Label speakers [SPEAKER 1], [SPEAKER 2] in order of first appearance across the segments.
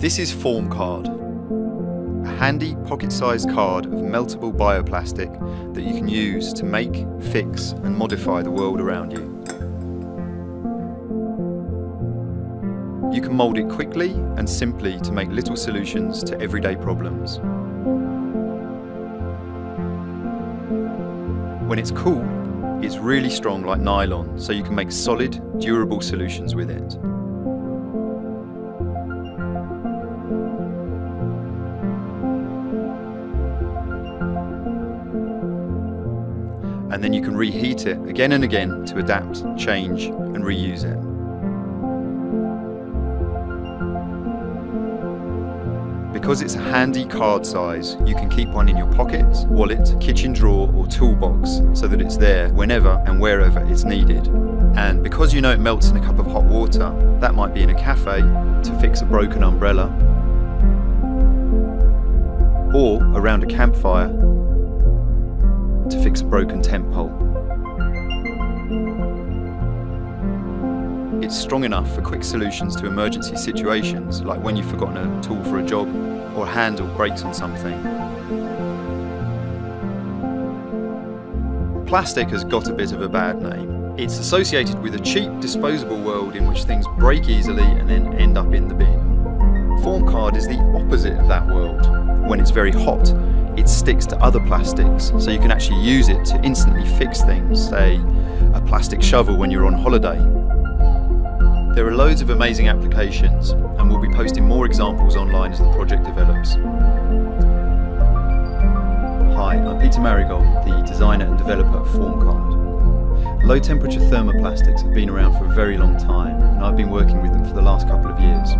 [SPEAKER 1] This is Form Card, a handy pocket-sized card of meltable bioplastic that you can use to make, fix and modify the world around you. You can mould it quickly and simply to make little solutions to everyday problems. When it's cool, it's really strong like nylon, so you can make solid, durable solutions with it. And then you can reheat it again and again to adapt, change and reuse it. Because it's a handy card size, you can keep one in your pocket, wallet, kitchen drawer or toolbox so that it's there whenever and wherever it's needed. And because you know it melts in a cup of hot water, that might be in a cafe to fix a broken umbrella, or around a campfire to fix a broken tent pole. It's strong enough for quick solutions to emergency situations, like when you've forgotten a tool for a job or a handle breaks on something. Plastic has got a bit of a bad name. It's associated with a cheap, disposable world in which things break easily and then end up in the bin. Form card is the opposite of that world. When it's very hot, it sticks to other plastics, so you can actually use it to instantly fix things, say a plastic shovel when you're on holiday. There are loads of amazing applications, and we'll be posting more examples online as the project develops. Hi, I'm Peter Marigold, the designer and developer of FormCard. Low temperature thermoplastics have been around for a very long time, and I've been working with them for the last couple of years.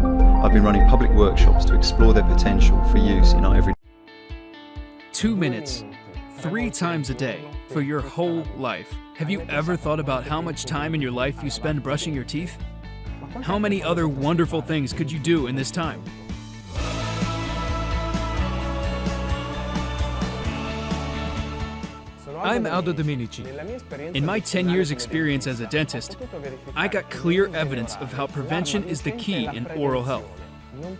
[SPEAKER 1] I've been running public workshops to explore their potential for use in our everyday.
[SPEAKER 2] 2 minutes, 3 times a day, for your whole life. Have you ever thought about how much time in your life you spend brushing your teeth? How many other wonderful things could you do in this time? I'm Aldo Dominici. In my 10 years experience as a dentist, I got clear evidence of how prevention is the key in oral health.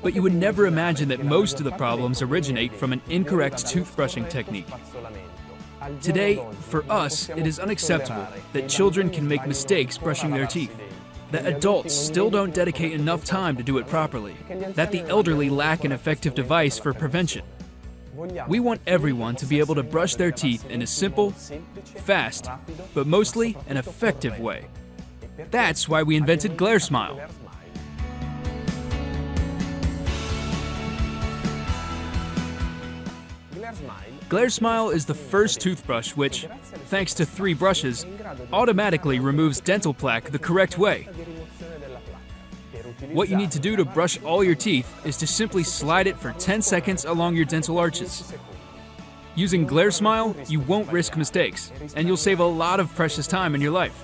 [SPEAKER 2] But you would never imagine that most of the problems originate from an incorrect toothbrushing technique. Today, for us, it is unacceptable that children can make mistakes brushing their teeth, that adults still don't dedicate enough time to do it properly, that the elderly lack an effective device for prevention. We want everyone to be able to brush their teeth in a simple, fast, but mostly an effective way. That's why we invented Glare Smile. Glare Smile is the first toothbrush which, thanks to 3 brushes, automatically removes dental plaque the correct way. What you need to do to brush all your teeth is to simply slide it for 10 seconds along your dental arches. Using Glare Smile, you won't risk mistakes, and you'll save a lot of precious time in your life.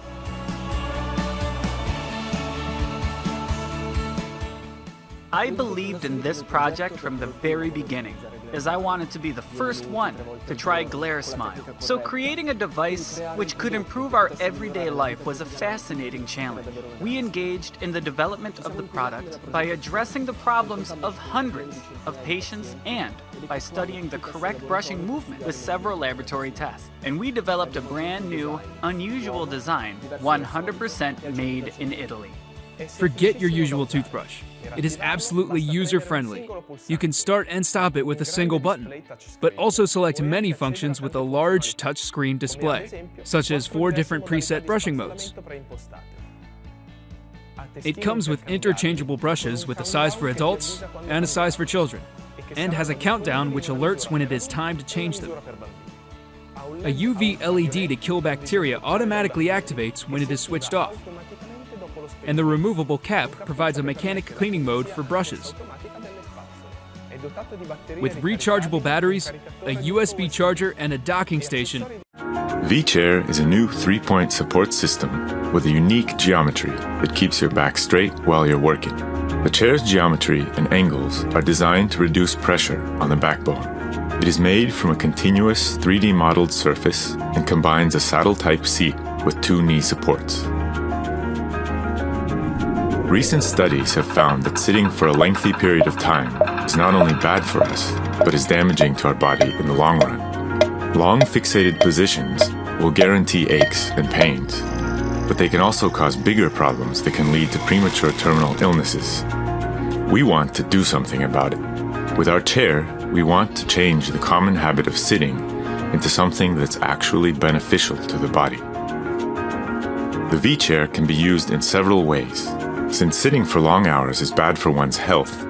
[SPEAKER 3] I believed in this project from the very beginning, as I wanted to be the first one to try Glare Smile. So creating a device which could improve our everyday life was a fascinating challenge. We engaged in the development of the product by addressing the problems of hundreds of patients and by studying the correct brushing movement with several laboratory tests. And we developed a brand new, unusual design, 100% made in Italy.
[SPEAKER 2] Forget your usual toothbrush. It is absolutely user-friendly. You can start and stop it with a single button, but also select many functions with a large touchscreen display, such as 4 different preset brushing modes. It comes with interchangeable brushes with a size for adults and a size for children, and has a countdown which alerts when it is time to change them. A UV LED to kill bacteria automatically activates when it is switched off. And the removable cap provides a mechanic cleaning mode for brushes. With rechargeable batteries, a USB charger, and a docking station,
[SPEAKER 4] V-Chair is a new 3-point support system with a unique geometry that keeps your back straight while you're working. The chair's geometry and angles are designed to reduce pressure on the backbone. It is made from a continuous 3D modeled surface and combines a saddle-type seat with 2 knee supports. Recent studies have found that sitting for a lengthy period of time is not only bad for us, but is damaging to our body in the long run. Long fixated positions will guarantee aches and pains, but they can also cause bigger problems that can lead to premature terminal illnesses. We want to do something about it. With our chair, we want to change the common habit of sitting into something that's actually beneficial to the body. The V-chair can be used in several ways. Since sitting for long hours is bad for one's health,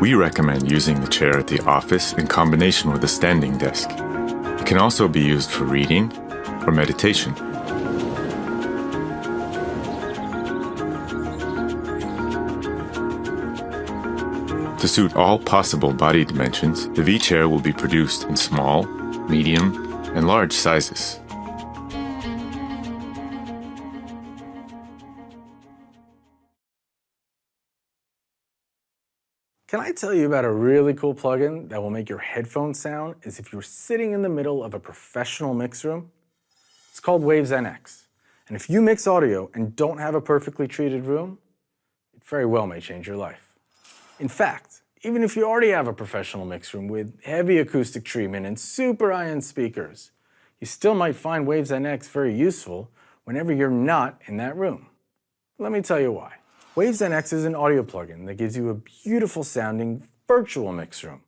[SPEAKER 4] we recommend using the chair at the office in combination with a standing desk. It can also be used for reading or meditation. To suit all possible body dimensions, the V-chair will be produced in small, medium, and large sizes.
[SPEAKER 5] Can I tell you about a really cool plugin that will make your headphones sound as if you were sitting in the middle of a professional mix room? It's called Waves NX. And if you mix audio and don't have a perfectly treated room, it very well may change your life. In fact, even if you already have a professional mix room with heavy acoustic treatment and super high-end speakers, you still might find Waves NX very useful whenever you're not in that room. Let me tell you why. Waves NX is an audio plugin that gives you a beautiful sounding virtual mix room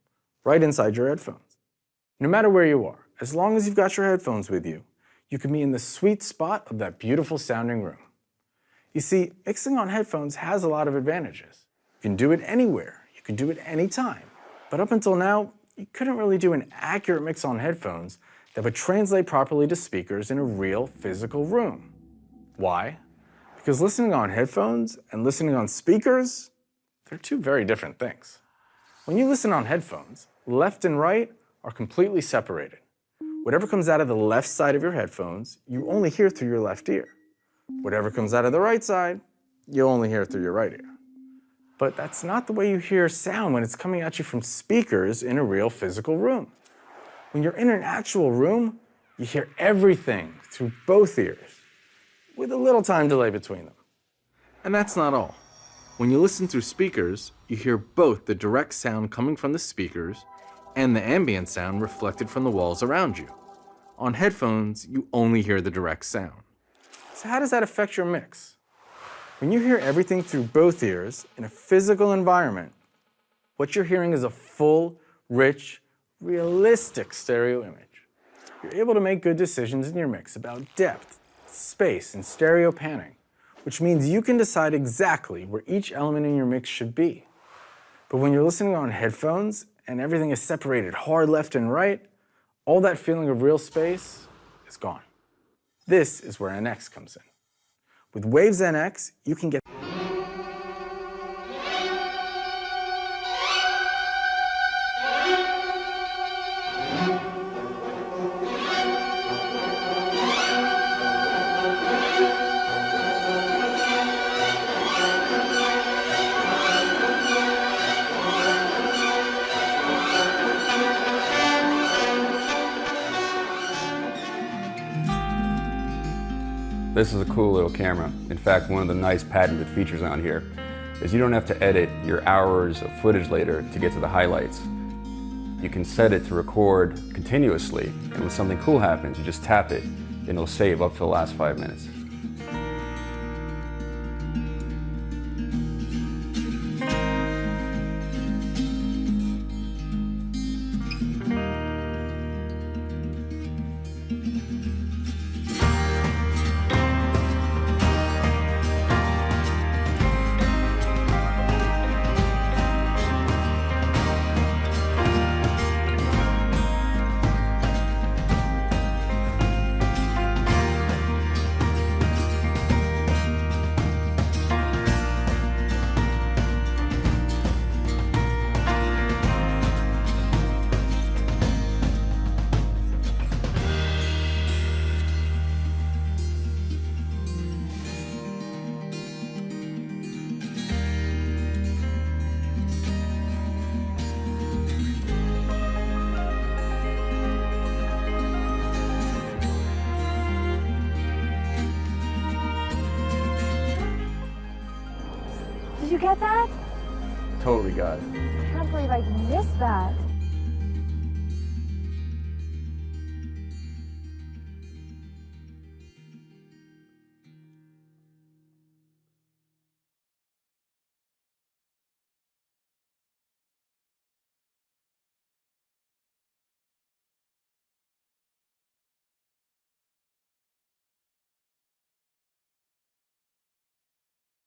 [SPEAKER 5] right inside your headphones. No matter where you are, as long as you've got your headphones with you, you can be in the sweet spot of that beautiful sounding room. You see, mixing on headphones has a lot of advantages. You can do it anywhere, you can do it anytime. But up until now, you couldn't really do an accurate mix on headphones that would translate properly to speakers in a real physical room. Why? Because listening on headphones and listening on speakers, they're two very different things. When you listen on headphones, left and right are completely separated. Whatever comes out of the left side of your headphones, you only hear through your left ear. Whatever comes out of the right side, you only hear through your right ear. But that's not the way you hear sound when it's coming at you from speakers in a real physical room. When you're in an actual room, you hear everything through both ears, with a little time delay between them. And that's not all. When you listen through speakers, you hear both the direct sound coming from the speakers and the ambient sound reflected from the walls around you. On headphones, you only hear the direct sound. So how does that affect your mix? When you hear everything through both ears in a physical environment, what you're hearing is a full, rich, realistic stereo image. You're able to make good decisions in your mix about depth, space, and stereo panning, which means you can decide exactly where each element in your mix should be. But when you're listening on headphones and everything is separated hard left and right, all that feeling of real space is gone. This is where NX comes in. With Waves NX, you can get
[SPEAKER 6] This is a cool little camera. In fact, one of the nice patented features on here is you don't have to edit your hours of footage later to get to the highlights. You can set it to record continuously, and when something cool happens, you just tap it and it'll save up to the last 5 minutes.
[SPEAKER 7] Did you get that?
[SPEAKER 6] Totally got it.
[SPEAKER 7] I can't believe I missed that.